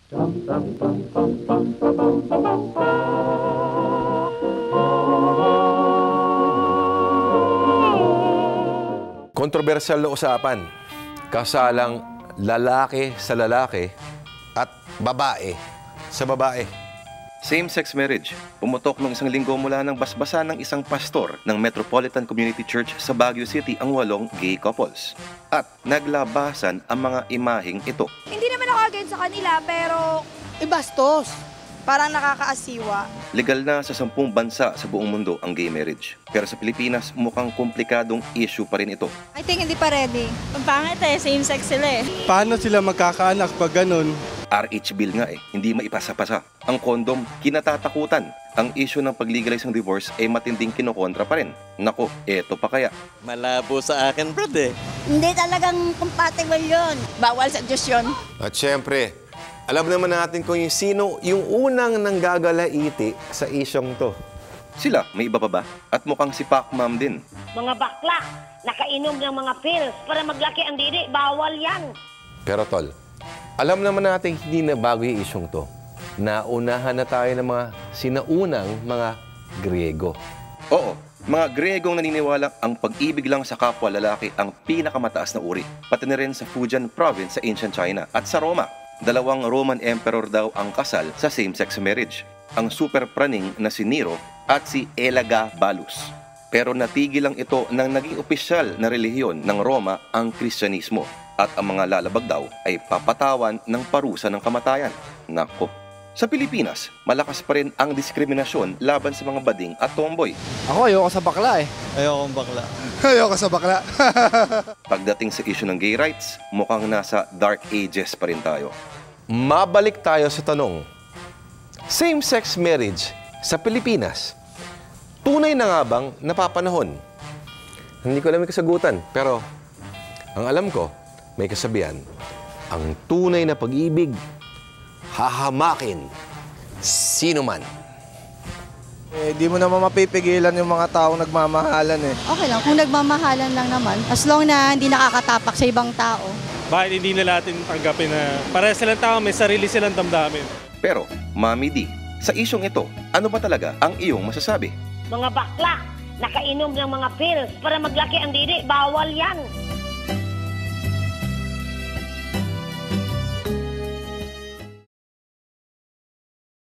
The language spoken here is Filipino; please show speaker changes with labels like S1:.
S1: Kontrobersyal na usapan. Kasalang lalaki sa lalaki at babae sa babae.
S2: Same-sex marriage. Pumutok noong 1 linggo mula ng basbasan ng isang pastor ng Metropolitan Community Church sa Baguio City ang 8 gay couples. At naglabasan ang mga imaheng ito.
S3: Hindi naman ako against sa kanila, pero
S4: ibastos. Parang nakakaasiwa.
S2: Legal na sa 10 bansa sa buong mundo ang gay marriage. Pero sa Pilipinas, mukhang komplikadong issue pa rin ito.
S3: I think hindi pa ready.
S5: Ang pangit same-sex sila
S6: Paano sila magkakaanak pag ganun?
S2: RH bill nga hindi maipasa-pasa. Ang kondom, kinatatakutan. Ang issue ng pag-legalize ng divorce ay matinding kinokontra pa rin. Nako, eto pa kaya.
S7: Malabo sa akin, Brad
S4: Hindi talagang compatible yun.
S5: Bawal sa Diyos yun.
S1: At syempre, alam naman natin kung yung unang nanggagalaiti sa isyong to.
S2: Sila, may iba pa ba? At mukhang si Pacmam din.
S8: Mga bakla, nakainom ng mga pills para maglaki ang didi. Bawal yan.
S1: Pero tol, alam naman natin hindi na bago yung isyong to. Naunahan na tayo ng mga sinaunang mga Griego.
S2: Oo, mga Gregong naniniwala ang pag-ibig lang sa kapwa lalaki ang pinakamataas na uri. Pati na rin sa Fujian province sa ancient China at sa Roma. 2 Roman emperor daw ang kasal sa same-sex marriage. Ang super praning na si Nero at si Elagabalus. Pero natigil lang ito nang naging opisyal na relihiyon ng Roma ang Kristyanismo. At ang mga lalabag daw ay papatawan ng parusa ng kamatayan. Nako. Sa Pilipinas, malakas pa rin ang diskriminasyon laban sa mga bading at tomboy.
S6: Ako ayoko sa bakla
S7: Ayokong bakla.
S6: Ayoko sa bakla.
S2: Pagdating sa issue ng gay rights, mukhang nasa dark ages pa rin tayo.
S1: Mabalik tayo sa tanong. Same-sex marriage sa Pilipinas, tunay na nga bang napapanahon? Hindi ko alam yung kasagutan, pero ang alam ko, may kasabihan, ang tunay na pag-ibig, hahamakin sino man.
S6: Di mo naman mapipigilan yung mga taong nagmamahalan
S4: Okay lang, kung nagmamahalan lang naman, as long na hindi nakakatapak sa ibang tao.
S9: Bakit hindi na natin tanggapin na para silang tao, may sarili silang damdamin?
S2: Pero, Mami D, sa isyong ito, ano ba talaga ang iyong masasabi?
S8: Mga bakla, nakainom ng mga pills para maglaki ang didi. Bawal yan.